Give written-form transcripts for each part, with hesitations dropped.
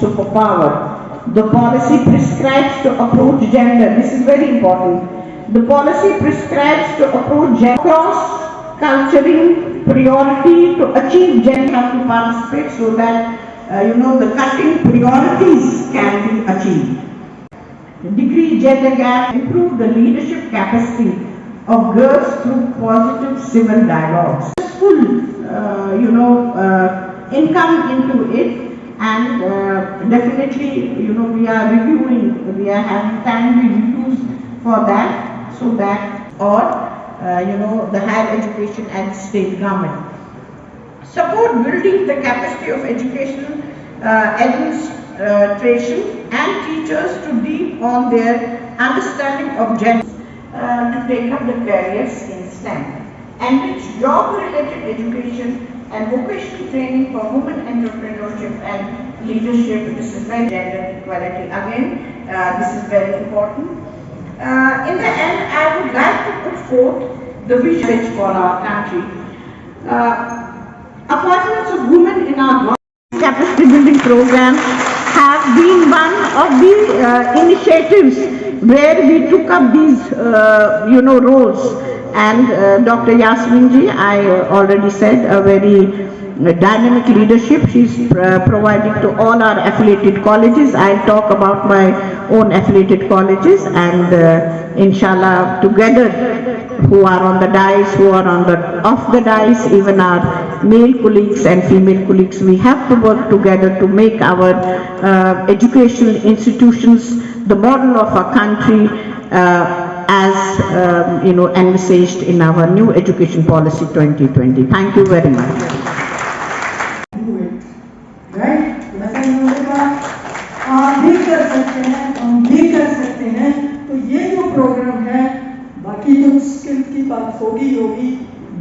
superpower. The policy prescribes to approach gender. This is very important. The policy prescribes to approach gender cross-culturing priority to achieve gender have to participate so that the cutting priorities can be achieved. Decrease gender gap, improve the leadership capacity of girls through positive civil dialogues. Full, income into it, and definitely, we are reviewing, we are having timely reviews for that, so that, or, the higher education and state government. Support building the capacity of educational administration and teachers to deep on their understanding of gender to take up the careers in STEM. Enrich job-related education and vocational training for women entrepreneurship and leadership. This is very gender equality. Again, this is very important. In the end, I would like to put forth the vision for our country. Appointments of women in our capacity building program have been one of the initiatives where we took up these, roles. And Dr. Yasmin ji, I already said, a very dynamic leadership she's providing to all our affiliated colleges. I'll talk about my own affiliated colleges, and inshallah together, who are on the dais, who are on the off the dais, even our male colleagues and female colleagues, we have to work together to make our educational institutions the model of our country, as envisaged in our new education policy 2020. Thank you very much. Right? आप भी कर सकते हैं, हम भी कर सकते हैं. तो ये जो प्रोग्राम है, बाकी जो स्किल की बात होगी,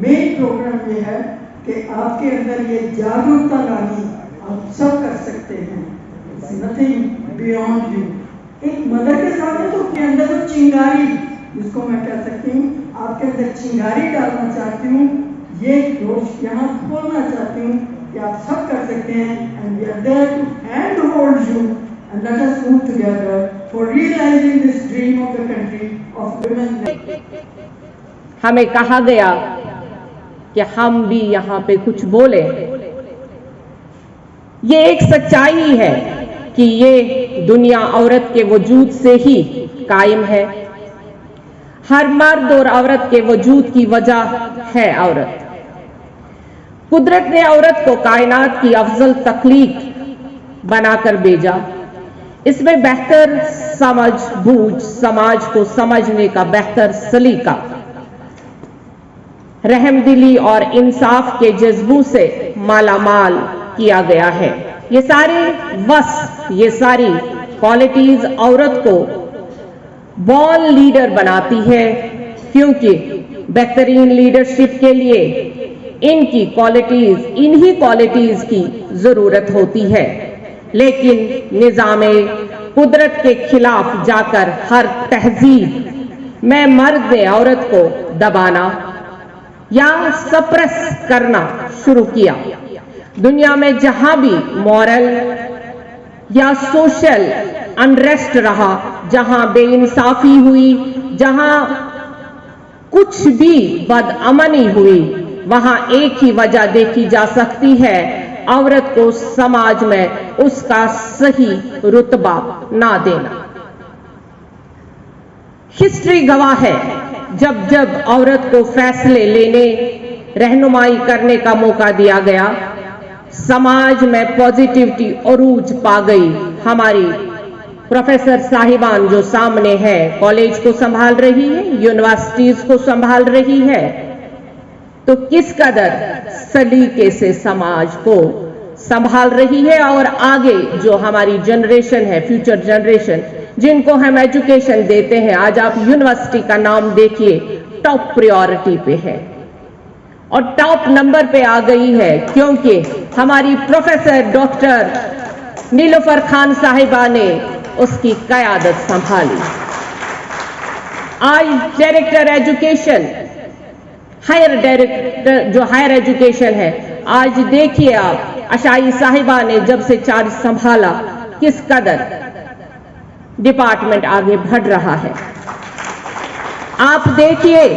मेन प्रोग्राम ये है कि आपके अंदर ये जागरूकता लानी, आप सब कर सकते हैं. It's nothing beyond you. एक मदर के सामने तो के अंदर तो चिंगारी, जिसको मैं कह सकती हूँ, आपके अंदर चिंगारी डालना चाहती हूँ, ये जोश यहाँ खोलना चाहती हूँ कि आप सब कर सकते हैं. And we are there to handhold you and let us move together for realizing this dream of the country of women. हमें कहा गया कि हम भी यहाँ पे कुछ बोले. ये एक सच्चाई है कि ये दुनिया औरत के वजूद से ही कायम है. हर मर्द और औरत के वजूद की वजह है औरत. कुदरत ने औरत को कायनात की अफजल तख्लीक बनाकर भेजा. इसमें बेहतर समझ बूझ, समाज को समझने का बेहतर सलीका, रहमदिली और इंसाफ के जज्बों से मालामाल किया गया है. ये सारे वस्फ, ये सारी क्वालिटीज औरत को बॉर्न लीडर बनाती है, क्योंकि बेहतरीन लीडरशिप के लिए इनकी क्वालिटीज, इन्हीं क्वालिटीज की जरूरत होती है. लेकिन निजामे कुदरत के खिलाफ जाकर हर तहजीब में मर्द ने औरत को दबाना या सप्रेस करना शुरू किया. दुनिया में जहां भी मॉरल या सोशल अनरेस्ट रहा, जहां बेइंसाफी हुई, जहां कुछ भी बदअमनी हुई, वहां एक ही वजह देखी जा सकती है, औरत को समाज में उसका सही रुतबा ना देना. हिस्ट्री गवाह है, जब जब औरत को फैसले लेने, रहनुमाई करने का मौका दिया गया, समाज में पॉजिटिविटी अरूज पा गई. हमारी प्रोफेसर साहिबान जो सामने है, कॉलेज को संभाल रही है, यूनिवर्सिटीज को संभाल रही है, तो किस कदर सलीके से समाज को संभाल रही है. और आगे जो हमारी जनरेशन है, फ्यूचर जनरेशन, जिनको हम एजुकेशन देते हैं, आज आप यूनिवर्सिटी का नाम देखिए, टॉप प्रायोरिटी पे है और टॉप नंबर पे आ गई है, क्योंकि हमारी प्रोफेसर डॉक्टर नीलोफर खान साहिबा ने उसकी क़यादत संभाली. आज डायरेक्टर एजुकेशन, हायर डायरेक्टर जो हायर एजुकेशन है, आज देखिए आप, आशाई साहिबा ने जब से चार्ज संभाला किस कदर डिपार्टमेंट आगे बढ़ रहा है। आप देखिए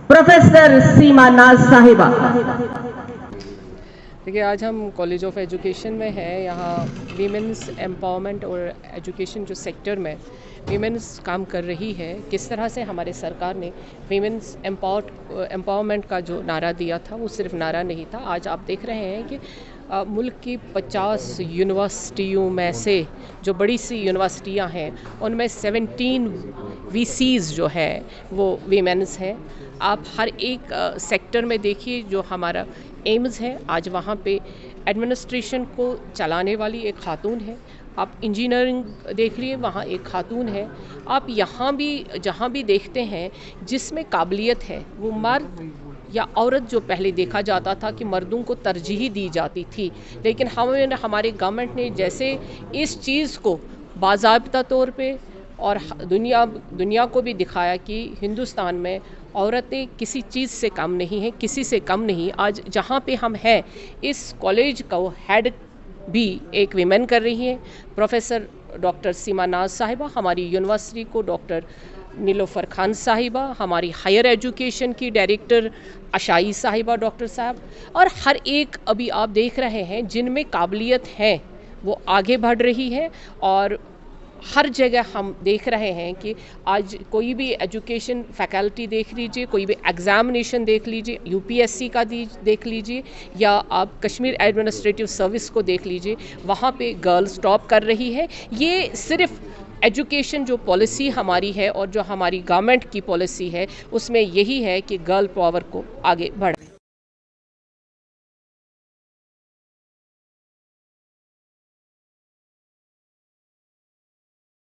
प्रोफेसर सीमा नाज साहिबा। देखिए, आज हम कॉलेज ऑफ एजुकेशन में हैं। यहाँ वीमेंस एम्पावरमेंट और एजुकेशन जो सेक्टर में वीमेंस काम कर रही है, किस तरह से हमारे सरकार ने वीमेंस एम्पावरमेंट का जो नारा दिया था वो सिर्फ नारा नहीं था। आज आप देख रहे हैं कि मुल्क की 50 यूनिवर्सिटियों में से जो बड़ी सी यूनिवर्सिटियां हैं उनमें 17 वीसीज़ जो है वो वीमेंस हैं। आप हर एक सेक्टर में देखिए, जो हमारा एम्स है आज वहाँ पे एडमिनिस्ट्रेशन को चलाने वाली एक खातून है। आप इंजीनियरिंग देख लिए, वहाँ एक खातून है। आप यहाँ भी जहाँ भी देखते हैं जिसमें काबिलियत है, वो मर्द या औरत जो पहले देखा जाता था कि मर्दों को तरजीह दी जाती थी, लेकिन हमारे गवर्नमेंट ने जैसे इस चीज़ को बाज़ाब्ता तौर पे और दुनिया को भी दिखाया कि हिंदुस्तान में औरतें किसी चीज़ से कम नहीं हैं, किसी से कम नहीं। आज जहाँ पे हम हैं, इस कॉलेज को हेड भी एक विमेन कर रही हैं, प्रोफेसर डॉक्टर सीमा नाज साहिबा। हमारी यूनिवर्सिटी को डॉक्टर नीलोफर खान साहिबा, हमारी हायर एजुकेशन की डायरेक्टर अशाई साहिबा, डॉक्टर साहब, और हर एक अभी आप देख रहे हैं जिनमें काबिलियत है वो आगे बढ़ रही है। और हर जगह हम देख रहे हैं कि आज कोई भी एजुकेशन फैकल्टी देख लीजिए, कोई भी एग्ज़ामिनेशन देख लीजिए, यूपीएससी का देख लीजिए, या आप कश्मीर एडमिनिस्ट्रेटिव सर्विस को देख लीजिए, वहाँ पे गर्ल्स टॉप कर रही है। ये सिर्फ एजुकेशन जो पॉलिसी हमारी है और जो हमारी गवर्नमेंट की पॉलिसी है उसमें यही है कि गर्ल पावर को आगे बढ़